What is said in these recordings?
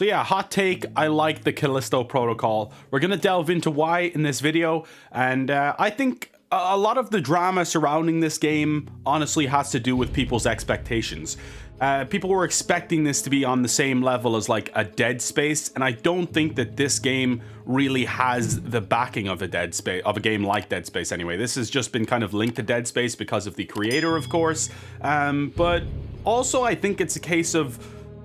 So yeah, hot take, I like the Callisto protocol. We're gonna delve into why in this video, and I think a lot of the drama surrounding this game honestly has to do with people's expectations. People were expecting this to be on the same level as like a Dead Space, and I don't think that this game really has the backing of a game like Dead Space anyway. This has just been kind of linked to Dead Space because of the creator, of course, but also I think it's a case of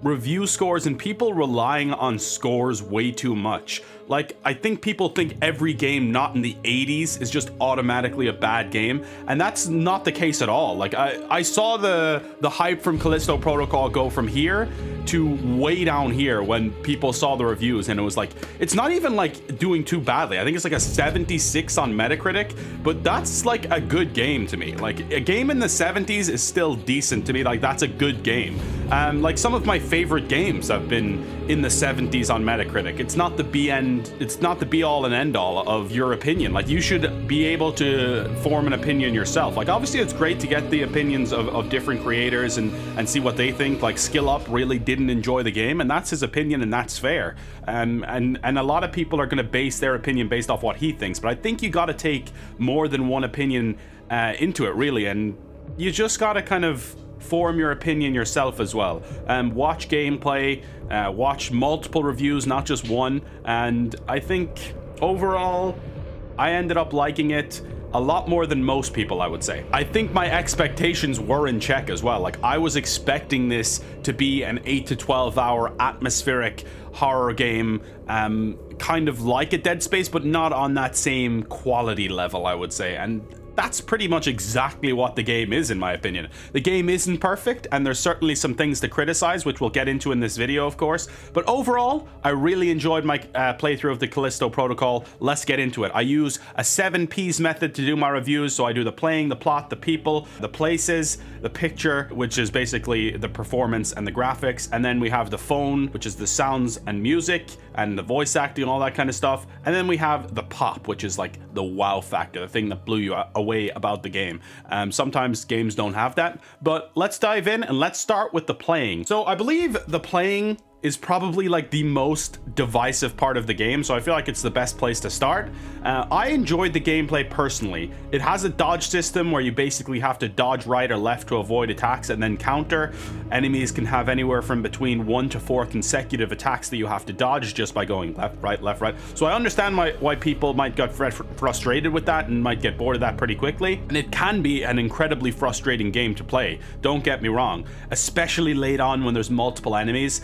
review scores and people relying on scores way too much. Like, I think people think every game not in the 80s is just automatically a bad game, and that's not the case at all. Like, I saw the hype from Callisto Protocol go from here to way down here when people saw the reviews, and it was like, it's not even like doing too badly. I think it's like a 76 on Metacritic, but that's like a good game to me. Like, a game in the 70s is still decent to me. Like, that's a good game. Like, some of my favorite games have been in the 70s on Metacritic. It's not the be all and end all of your opinion. Like, you should be able to form an opinion yourself. Like, obviously it's great to get the opinions of different creators and see what they think. Like, Skill Up really didn't enjoy the game, and that's his opinion, and that's fair. And a lot of people are going to base their opinion based off what he thinks, but I think you got to take more than one opinion into it, really, and you just got to kind of form your opinion yourself as well. Watch gameplay, watch multiple reviews, not just one, and I think overall I ended up liking it a lot more than most people, I would say. I think my expectations were in check as well. Like, I was expecting this to be an 8 to 12 hour atmospheric horror game, kind of like a Dead Space, but not on that same quality level, I would say. And that's pretty much exactly what the game is, in my opinion. The game isn't perfect, and there's certainly some things to criticize, which we'll get into in this video, of course. But overall, I really enjoyed my playthrough of the Callisto Protocol. Let's get into it. I use a 7Ps method to do my reviews, so I do the playing, the plot, the people, the places, the picture, which is basically the performance and the graphics, and then we have the phone, which is the sounds and music, and the voice acting, all that kind of stuff. And then we have the pop, which is like the wow factor, the thing that blew you away about the game. Sometimes games don't have that, but let's dive in and let's start with the playing. So I believe the playing is probably like the most divisive part of the game, so I feel like it's the best place to start. I enjoyed the gameplay personally. It has a dodge system where you basically have to dodge right or left to avoid attacks and then counter. Enemies can have anywhere from between 1 to 4 consecutive attacks that you have to dodge just by going left, right. So I understand why people might get frustrated with that and might get bored of that pretty quickly. And it can be an incredibly frustrating game to play, don't get me wrong, especially late on when there's multiple enemies.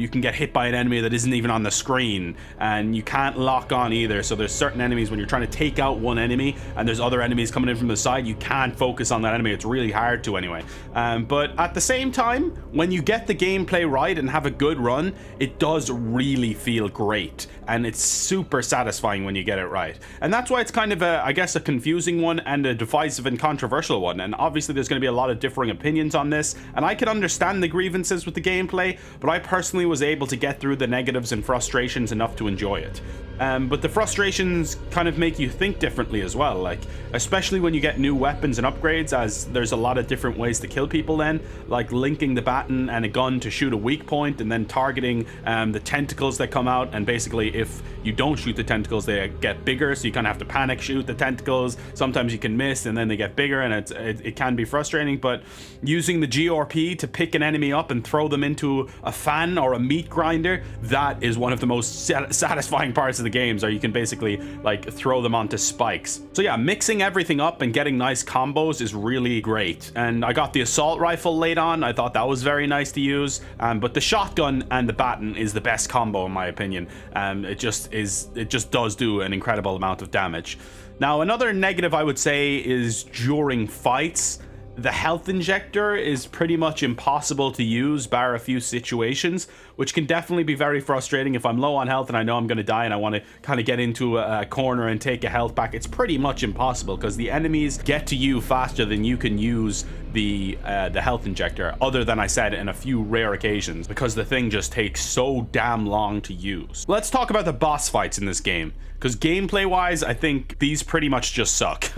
You can get hit by an enemy that isn't even on the screen, and you can't lock on either. So there's certain enemies when you're trying to take out one enemy and there's other enemies coming in from the side, you can't focus on that enemy. It's really hard to anyway. But at the same time, when you get the gameplay right and have a good run, it does really feel great, and it's super satisfying when you get it right. And that's why it's kind of I guess a confusing one and a divisive and controversial one. And obviously there's going to be a lot of differing opinions on this, and I can understand the grievances with the gameplay, but I personally was able to get through the negatives and frustrations enough to enjoy it. But the frustrations kind of make you think differently as well, like especially when you get new weapons and upgrades, as there's a lot of different ways to kill people then, like linking the baton and a gun to shoot a weak point and then targeting the tentacles that come out, and basically if you don't shoot the tentacles they get bigger, so you kind of have to panic shoot the tentacles. Sometimes you can miss and then they get bigger, and it can be frustrating. But using the GRP to pick an enemy up and throw them into a fan or a meat grinder, that is one of the most satisfying parts of the games, or you can basically like throw them onto spikes. So yeah, mixing everything up and getting nice combos is really great. And I got the assault rifle late on. I thought that was very nice to use, but the shotgun and the baton is the best combo in my opinion. It just does do an incredible amount of damage. Now, another negative I would say is during fights, the health injector is pretty much impossible to use bar a few situations, which can definitely be very frustrating. If I'm low on health and I know I'm going to die and I want to kind of get into a corner and take a health back, it's pretty much impossible because the enemies get to you faster than you can use the health injector, other than I said in a few rare occasions, because the thing just takes so damn long to use. Let's talk about the boss fights in this game, because gameplay wise I think these pretty much just suck.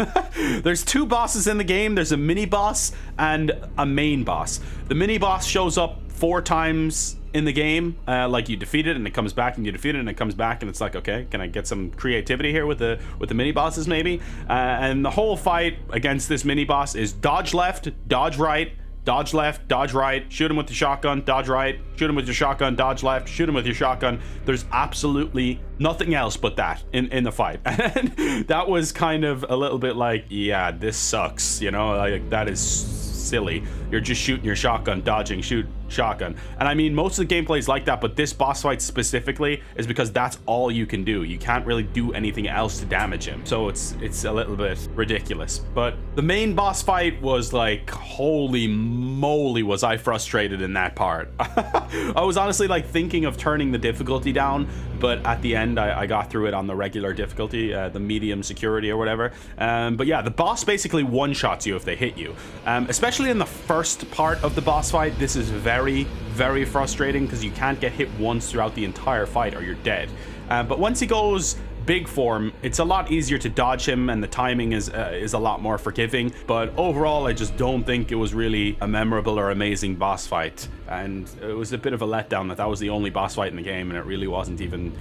There's 2 bosses in the game. There's a mini boss and a main boss. The mini boss shows up 4 times in the game. Like you defeat it and it comes back, and you defeat it and it comes back, and it's like, okay, can I get some creativity here with the mini bosses maybe? And the whole fight against this mini boss is dodge left, dodge right, dodge left, dodge right, shoot him with the shotgun, dodge right, shoot him with your shotgun, dodge left, shoot him with your shotgun. There's absolutely nothing else but that in the fight. And that was kind of a little bit like, yeah, this sucks, you know, like that is silly. You're just shooting your shotgun, dodging, shoot, shotgun. And I mean, most of the gameplay is like that, but this boss fight specifically is because that's all you can do. You can't really do anything else to damage him. So it's a little bit ridiculous. But the main boss fight was like, holy moly, was I frustrated in that part. I was honestly like thinking of turning the difficulty down, but at the end I got through it on the regular difficulty, the medium security or whatever. But yeah, the boss basically one-shots you if they hit you. Especially in the first part of the boss fight, this is very, very frustrating because you can't get hit once throughout the entire fight or you're dead. But once he goes big form, it's a lot easier to dodge him, and the timing is a lot more forgiving. But overall, I just don't think it was really a memorable or amazing boss fight, and it was a bit of a letdown that was the only boss fight in the game, and it really wasn't even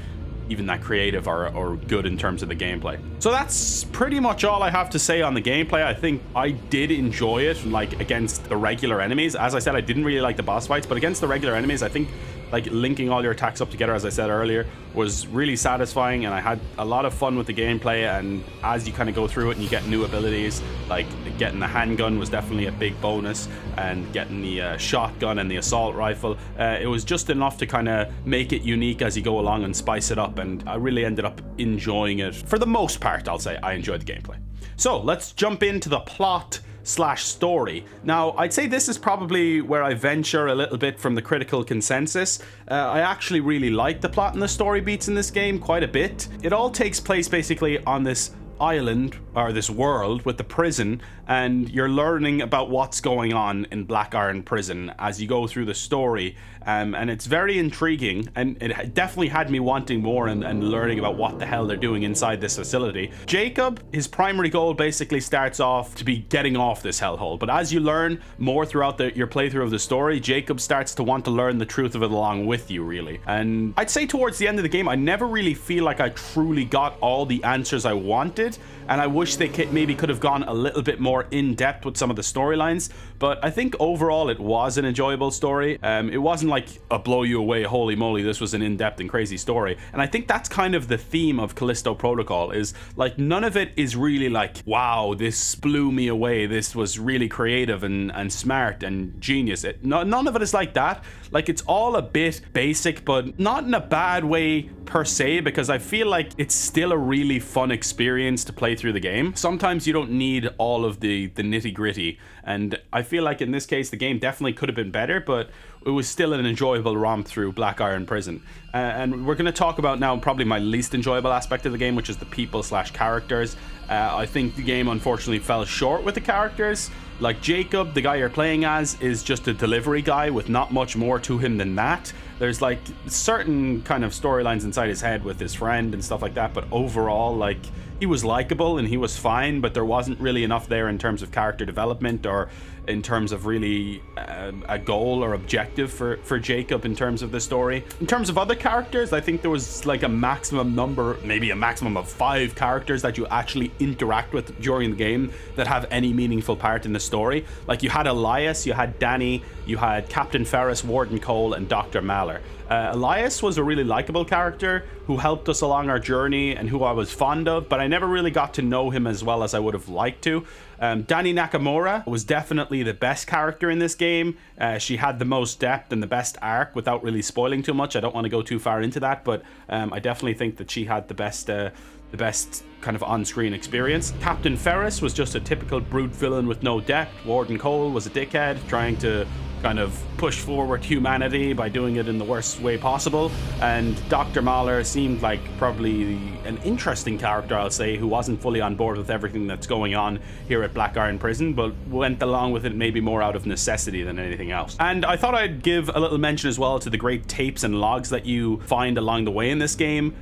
that creative or good in terms of the gameplay. So that's pretty much all I have to say on the gameplay. I think I did enjoy it, like against the regular enemies. As I said, I didn't really like the boss fights, but against the regular enemies, I think like linking all your attacks up together, as I said earlier, was really satisfying, and I had a lot of fun with the gameplay. And as you kind of go through it and you get new abilities, like getting the handgun was definitely a big bonus, and getting the shotgun and the assault rifle, it was just enough to kind of make it unique as you go along and spice it up, and I really ended up enjoying it. For the most part, I'll say I enjoyed the gameplay. So let's jump into the plot / story. Now, I'd say this is probably where I venture a little bit from the critical consensus. I actually really like the plot and the story beats in this game quite a bit. It all takes place basically on this island, or this world with the prison, and you're learning about what's going on in Black Iron Prison as you go through the story, and it's very intriguing, and it definitely had me wanting more and learning about what the hell they're doing inside this facility. Jacob, his primary goal basically starts off to be getting off this hellhole, but as you learn more throughout your playthrough of the story, Jacob starts to want to learn the truth of it along with you, really. And I'd say towards the end of the game, I never really feel like I truly got all the answers I wanted, and I wish they maybe could have gone a little bit more in depth with some of the storylines. But I think overall it was an enjoyable story. It wasn't like a blow you away, holy moly, this was an in-depth and crazy story. And I think that's kind of the theme of Callisto Protocol, is like none of it is really like, wow, this blew me away, this was really creative and smart and genius. None of it is like that. Like, it's all a bit basic, but not in a bad way per se, because I feel like it's still a really fun experience to play through the game. Sometimes you don't need all of the nitty gritty, and I feel like in this case the game definitely could have been better, but it was still an enjoyable romp through Black Iron Prison. And we're going to talk about now probably my least enjoyable aspect of the game, which is the people / characters. I think the game unfortunately fell short with the characters. Like Jacob, the guy you're playing as, is just a delivery guy with not much more to him than that. There's like certain kind of storylines inside his head with his friend and stuff like that, but overall, like, he was likable and he was fine, but there wasn't really enough there in terms of character development or in terms of really a goal or objective for Jacob in terms of the story. In terms of other characters, I think there was like a maximum number, maybe a maximum of 5 characters that you actually interact with during the game that have any meaningful part in the story. Like, you had Elias, you had Danny, you had Captain Ferris, Warden Cole, and Dr. Maller. Elias was a really likable character who helped us along our journey and who I was fond of, but I never really got to know him as well as I would have liked to. Danny Nakamura was definitely the best character in this game. She had the most depth and the best arc without really spoiling too much. I don't want to go too far into that, but I definitely think that she had the best kind of on-screen experience. Captain Ferris was just a typical brute villain with no depth. Warden Cole was a dickhead trying to kind of push forward humanity by doing it in the worst way possible, and Dr. Mahler seemed like probably an interesting character, I'll say, who wasn't fully on board with everything that's going on here at Black Iron Prison, but went along with it maybe more out of necessity than anything else. And I thought I'd give a little mention as well to the great tapes and logs that you find along the way in this game,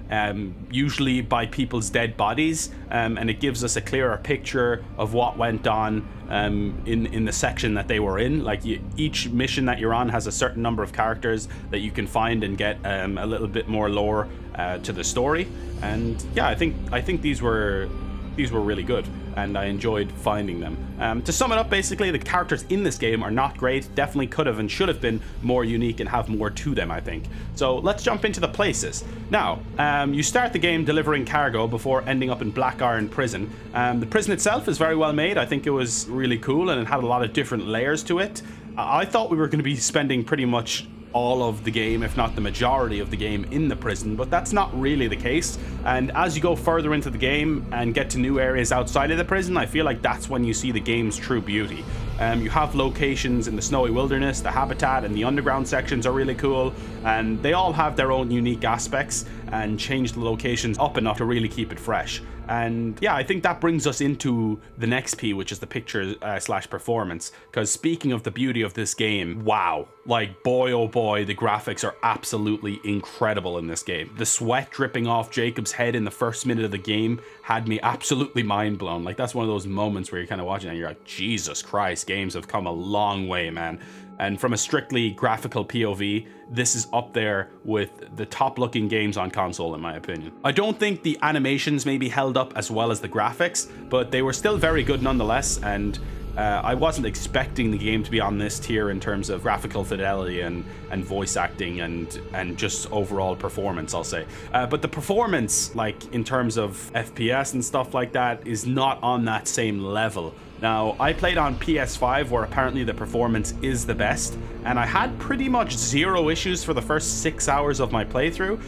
usually by people's dead bodies, and it gives us a clearer picture of what went on in the section that they were in. Like each mission that you're on has a certain number of characters that you can find and get a little bit more lore to the story. And yeah, I think these were really good, and I enjoyed finding them. To sum it up, basically, the characters in this game are not great, definitely could have and should have been more unique and have more to them, I think. So let's jump into the places. Now, you start the game delivering cargo before ending up in Black Iron Prison. The prison itself is very well made. I think it was really cool, and it had a lot of different layers to it. I thought we were going to be spending pretty much all of the game, if not the majority of the game, in the prison, but that's not really the case. And as you go further into the game and get to new areas outside of the prison, I feel like that's when you see the game's true beauty. You have locations in the snowy wilderness, the habitat and the underground sections are really cool, and they all have their own unique aspects and change the locations up enough to really keep it fresh. And yeah, I think that brings us into the next P, which is the picture slash performance. Because speaking of the beauty of this game, wow, like boy oh boy, the graphics are absolutely incredible in this game. The sweat dripping off Jacob's head in the first minute of the game had me absolutely mind blown. Like that's one of those moments where you're kind of watching and you're like, Jesus Christ, games have come a long way, man. And from a strictly graphical POV, this is up there with the top looking games on console, in my opinion. I don't think the animations maybe held up as well as the graphics, but they were still very good nonetheless, and I wasn't expecting the game to be on this tier in terms of graphical fidelity and voice acting and just overall performance, I'll say. But the performance, like in terms of FPS and stuff like that, is not on that same level. Now, I played on PS5, where apparently the performance is the best, and I had pretty much zero issues for the first 6 hours of my playthrough,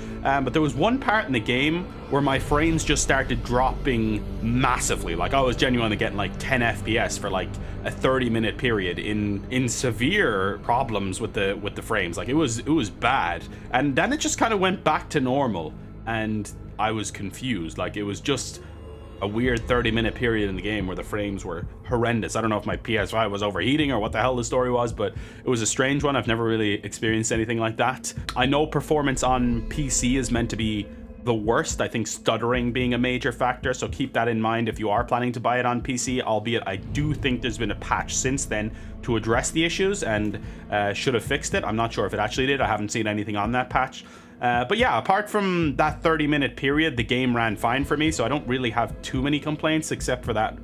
but there was one part in the game where my frames just started dropping massively. Like I was genuinely getting like 10 FPS for like a 30-minute period in severe problems with the frames. Like it was bad, and then it just kind of went back to normal, and I was confused. Like it was just a weird 30-minute period in the game where the frames were horrendous. I don't know if my PS5 was overheating or what the hell the story was, but it was a strange one. I've never really experienced anything like that. I know performance on PC is meant to be the worst. I think stuttering being a major factor, so keep that in mind if you are planning to buy it on PC, albeit I do think there's been a patch since then to address the issues and should have fixed it. I'm not sure if it actually did. I haven't seen anything on that patch. But yeah, apart from that 30-minute period, the game ran fine for me, so I don't really have too many complaints except for that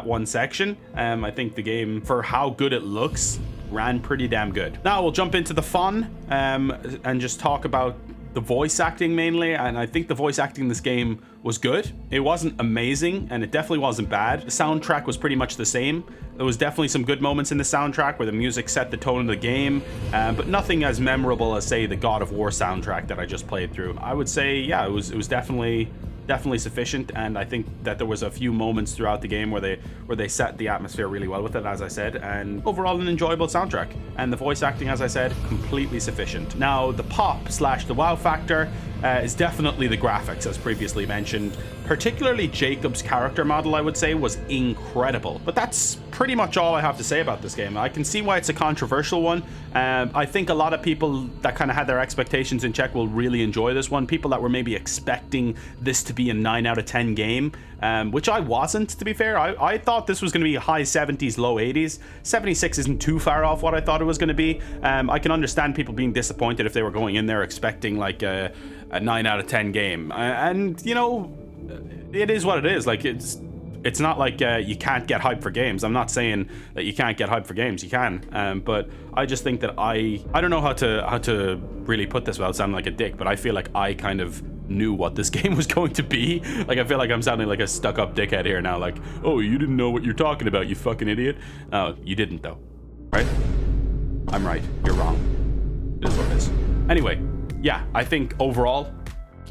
one section. I think the game, for how good it looks, ran pretty damn good. Now we'll jump into the fun and just talk about the voice acting mainly, and I think the voice acting in this game was good. It wasn't amazing, and it definitely wasn't bad. The soundtrack was pretty much the same. There was definitely some good moments in the soundtrack where the music set the tone of the game, but nothing as memorable as, say, the God of War soundtrack that I just played through. I would say, yeah, it was definitely sufficient, and I think that there was a few moments throughout the game where they set the atmosphere really well with it, as I said, and overall an enjoyable soundtrack. And the voice acting, as I said, completely sufficient. Now, the pop slash the wow factor is definitely the graphics, as previously mentioned. Particularly Jacob's character model, I would say, was incredible. But that's pretty much all I have to say about this game. I can see why it's a controversial one. I think a lot of people that kind of had their expectations in check will really enjoy this one. People that were maybe expecting this to be a 9 out of 10 game, which I wasn't, to be fair. I thought this was going to be high 70s, low 80s. 76 isn't too far off what I thought it was going to be. I can understand people being disappointed if they were going in there expecting like a 9 out of 10 game. And, you know, it is what it is. Like, it's not like you can't get hype for games. I'm not saying that you can't get hype for games. You can, but I just think that I don't know how to really put this without sounding like a dick, but I feel like I kind of knew what this game was going to be. Like, I feel like I'm sounding like a stuck-up dickhead here now. Like, oh, you didn't know what you're talking about, you fucking idiot. Oh, you didn't though, right? I'm right. You're wrong. It is what it is. Anyway, yeah, I think overall,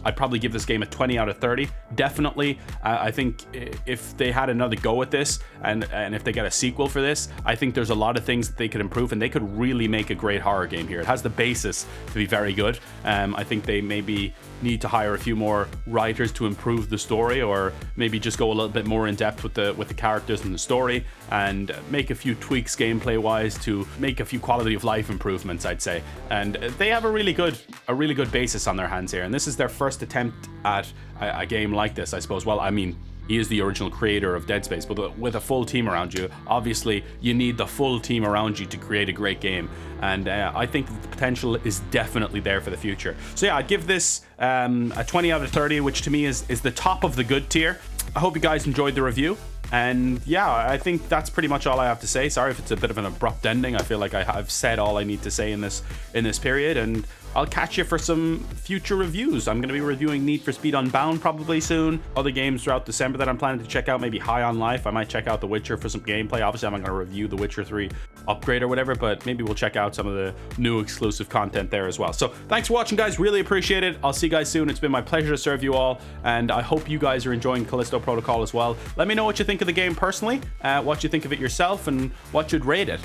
I'd probably give this game a 20 out of 30. Definitely, I think if they had another go at this, and if they get a sequel for this, I think there's a lot of things that they could improve, and they could really make a great horror game here. It has the basis to be very good. I think they maybe need to hire a few more writers to improve the story, or maybe just go a little bit more in depth with the characters and the story, and make a few tweaks gameplay wise to make a few quality of life improvements, I'd say. And they have a really good basis on their hands here, and this is their first attempt at a game like this, I suppose. Well, I mean, He is the original creator of Dead Space, but with a full team around you, obviously you need the full team around you to create a great game. And I think that the potential is definitely there for the future. So yeah, I'd give this a 20 out of 30, which to me is the top of the good tier. I hope you guys enjoyed the review. And yeah, I think that's pretty much all I have to say. Sorry if it's a bit of an abrupt ending. I feel like I've said all I need to say in this period, and I'll catch you for some future reviews. I'm going to be reviewing Need for Speed Unbound probably soon. Other games throughout December that I'm planning to check out, maybe High on Life. I might check out The Witcher for some gameplay. Obviously, I'm not going to review The Witcher 3 upgrade or whatever, but maybe we'll check out some of the new exclusive content there as well. So thanks for watching, guys. Really appreciate it. I'll see you guys soon. It's been my pleasure to serve you all, and I hope you guys are enjoying Callisto Protocol as well. Let me know what you think of the game personally, what you think of it yourself, and what you'd rate it,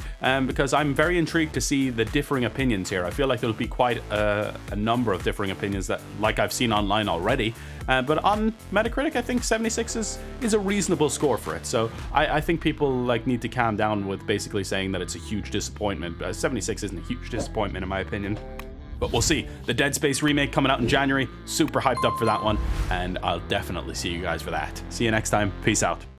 because I'm very intrigued to see the differing opinions here. I feel like there'll be quite a number of differing opinions that, like I've seen online already, but on Metacritic I think 76 is a reasonable score for it. So I think people like need to calm down with basically saying that it's a huge disappointment. 76 isn't a huge disappointment in my opinion, but we'll see. The Dead Space remake coming out in January, super hyped up for that one, and I'll definitely see you guys for that. See you next time. Peace out.